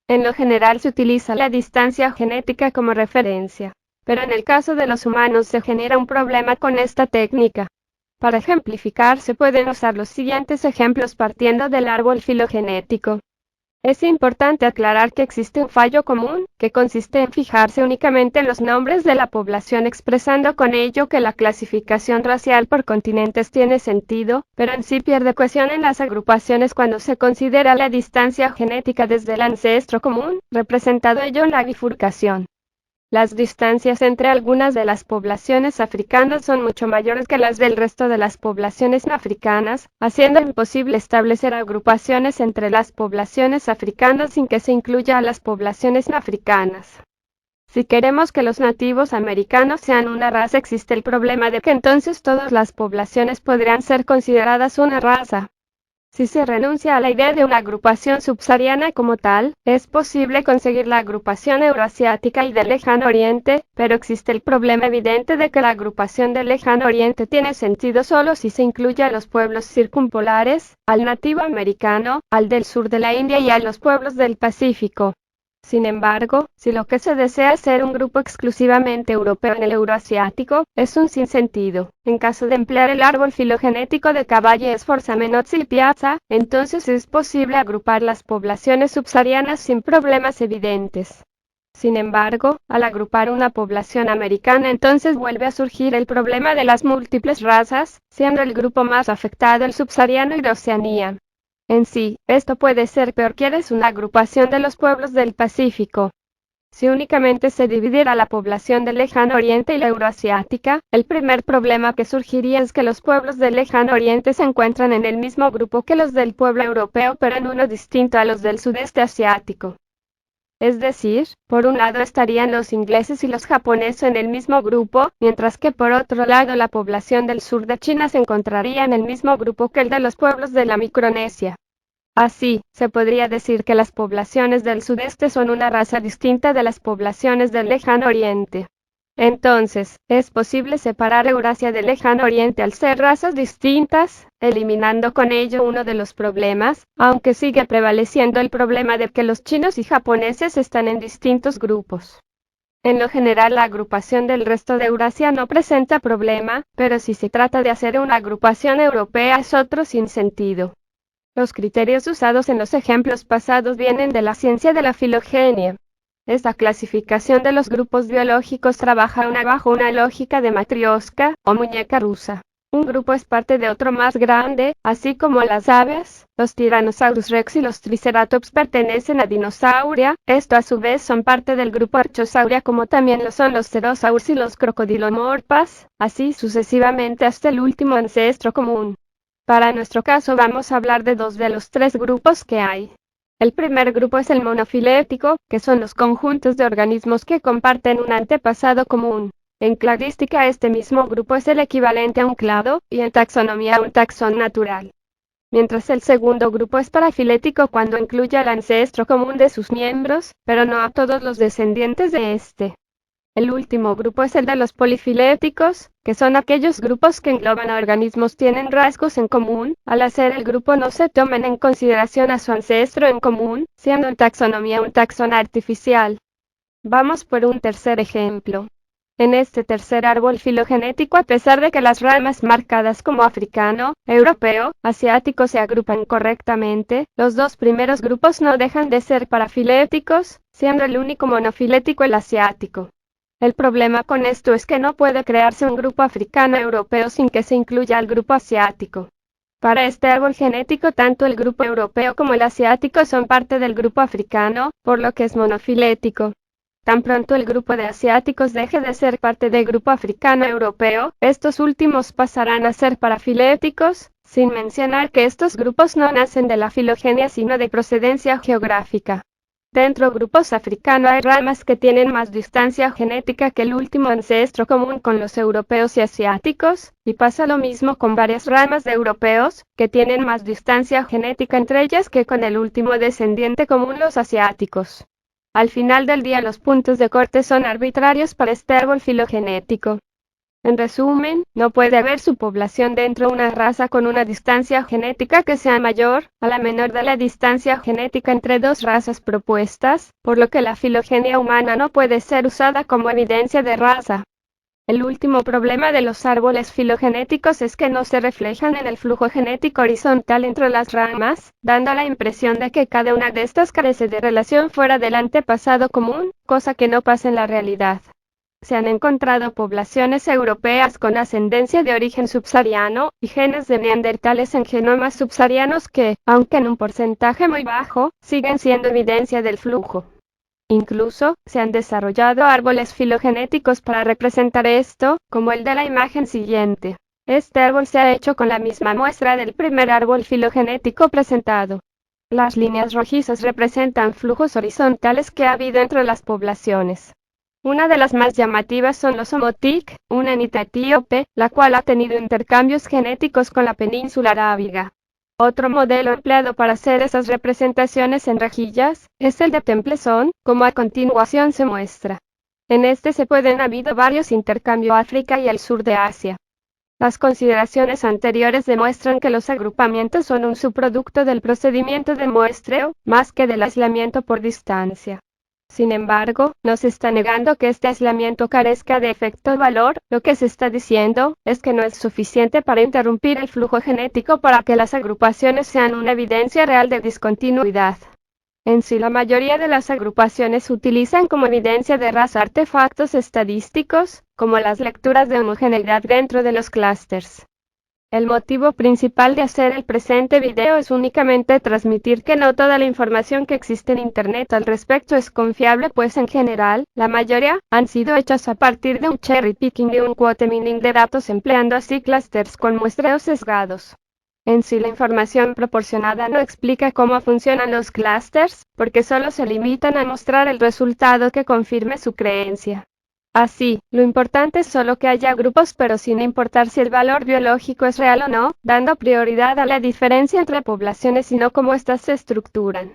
En lo general se utiliza la distancia genética como referencia, pero en el caso de los humanos se genera un problema con esta técnica. Para ejemplificar se pueden usar los siguientes ejemplos partiendo del árbol filogenético. Es importante aclarar que existe un fallo común, que consiste en fijarse únicamente en los nombres de la población, expresando con ello que la clasificación racial por continentes tiene sentido, pero en sí pierde cohesión en las agrupaciones cuando se considera la distancia genética desde el ancestro común, representado ello en la bifurcación. Las distancias entre algunas de las poblaciones africanas son mucho mayores que las del resto de las poblaciones no africanas, haciendo imposible establecer agrupaciones entre las poblaciones africanas sin que se incluya a las poblaciones no africanas. Si queremos que los nativos americanos sean una raza, existe el problema de que entonces todas las poblaciones podrían ser consideradas una raza. Si se renuncia a la idea de una agrupación subsahariana como tal, es posible conseguir la agrupación euroasiática y del Lejano Oriente, pero existe el problema evidente de que la agrupación del Lejano Oriente tiene sentido solo si se incluye a los pueblos circumpolares, al nativo americano, al del sur de la India y a los pueblos del Pacífico. Sin embargo, si lo que se desea es ser un grupo exclusivamente europeo en el euroasiático, es un sinsentido. En caso de emplear el árbol filogenético de Cavalli, Sforza, Menozzi y Piazza, entonces es posible agrupar las poblaciones subsaharianas sin problemas evidentes. Sin embargo, al agrupar una población americana, entonces vuelve a surgir el problema de las múltiples razas, siendo el grupo más afectado el subsahariano y de Oceanía. En sí, esto puede ser peor que es una agrupación de los pueblos del Pacífico. Si únicamente se dividiera la población del Lejano Oriente y la euroasiática, el primer problema que surgiría es que los pueblos del Lejano Oriente se encuentran en el mismo grupo que los del pueblo europeo, pero en uno distinto a los del sudeste asiático. Es decir, por un lado estarían los ingleses y los japoneses en el mismo grupo, mientras que por otro lado la población del sur de China se encontraría en el mismo grupo que el de los pueblos de la Micronesia. Así, se podría decir que las poblaciones del sudeste son una raza distinta de las poblaciones del Lejano Oriente. Entonces, ¿es posible separar Eurasia del Lejano Oriente al ser razas distintas, eliminando con ello uno de los problemas, aunque sigue prevaleciendo el problema de que los chinos y japoneses están en distintos grupos? En lo general, la agrupación del resto de Eurasia no presenta problema, pero si se trata de hacer una agrupación europea es otro sinsentido. Los criterios usados en los ejemplos pasados vienen de la ciencia de la filogenia. Esta clasificación de los grupos biológicos trabaja bajo una lógica de matrioska o muñeca rusa. Un grupo es parte de otro más grande, así como las aves, los Tyrannosaurus rex y los Triceratops pertenecen a Dinosauria, esto a su vez son parte del grupo Archosauria, como también lo son los Pterosaurs y los Crocodilomorphas, así sucesivamente hasta el último ancestro común. Para nuestro caso vamos a hablar de dos de los tres grupos que hay. El primer grupo es el monofilético, que son los conjuntos de organismos que comparten un antepasado común. En cladística este mismo grupo es el equivalente a un clado, y en taxonomía a un taxón natural. Mientras el segundo grupo es parafilético cuando incluye al ancestro común de sus miembros, pero no a todos los descendientes de este. El último grupo es el de los polifiléticos, que son aquellos grupos que engloban a organismos que tienen rasgos en común. Al hacer el grupo no se toman en consideración a su ancestro en común, siendo en taxonomía un taxón artificial. Vamos por un tercer ejemplo. En este tercer árbol filogenético, a pesar de que las ramas marcadas como africano, europeo, asiático se agrupan correctamente, los dos primeros grupos no dejan de ser parafiléticos, siendo el único monofilético el asiático. El problema con esto es que no puede crearse un grupo africano-europeo sin que se incluya al grupo asiático. Para este árbol genético, tanto el grupo europeo como el asiático son parte del grupo africano, por lo que es monofilético. Tan pronto el grupo de asiáticos deje de ser parte del grupo africano-europeo, estos últimos pasarán a ser parafiléticos, sin mencionar que estos grupos no nacen de la filogenia sino de procedencia geográfica. Dentro grupos africanos hay ramas que tienen más distancia genética que el último ancestro común con los europeos y asiáticos, y pasa lo mismo con varias ramas de europeos, que tienen más distancia genética entre ellas que con el último descendiente común, los asiáticos. Al final del día los puntos de corte son arbitrarios para este árbol filogenético. En resumen, no puede haber subpoblación dentro de una raza con una distancia genética que sea mayor a la menor de la distancia genética entre dos razas propuestas, por lo que la filogenia humana no puede ser usada como evidencia de raza. El último problema de los árboles filogenéticos es que no se reflejan en el flujo genético horizontal entre las ramas, dando la impresión de que cada una de estas carece de relación fuera del antepasado común, cosa que no pasa en la realidad. Se han encontrado poblaciones europeas con ascendencia de origen subsahariano y genes de neandertales en genomas subsaharianos que, aunque en un porcentaje muy bajo, siguen siendo evidencia del flujo. Incluso, se han desarrollado árboles filogenéticos para representar esto, como el de la imagen siguiente. Este árbol se ha hecho con la misma muestra del primer árbol filogenético presentado. Las líneas rojizas representan flujos horizontales que ha habido entre las poblaciones. Una de las más llamativas son los Omotic, una anita etíope, la cual ha tenido intercambios genéticos con la península arábiga. Otro modelo empleado para hacer esas representaciones en rejillas es el de Templeson, como a continuación se muestra. En este se pueden habido varios intercambios África y el sur de Asia. Las consideraciones anteriores demuestran que los agrupamientos son un subproducto del procedimiento de muestreo, más que del aislamiento por distancia. Sin embargo, no se está negando que este aislamiento carezca de efecto valor, lo que se está diciendo es que no es suficiente para interrumpir el flujo genético para que las agrupaciones sean una evidencia real de discontinuidad. En sí, la mayoría de las agrupaciones utilizan como evidencia de raza artefactos estadísticos, como las lecturas de homogeneidad dentro de los clústeres. El motivo principal de hacer el presente video es únicamente transmitir que no toda la información que existe en Internet al respecto es confiable, pues en general, la mayoría han sido hechas a partir de un cherry picking de un quote mining de datos empleando así clústeres con muestreos sesgados. En sí, la información proporcionada no explica cómo funcionan los clústeres, porque solo se limitan a mostrar el resultado que confirme su creencia. Así, lo importante es solo que haya grupos, pero sin importar si el valor biológico es real o no, dando prioridad a la diferencia entre poblaciones y no cómo éstas se estructuran.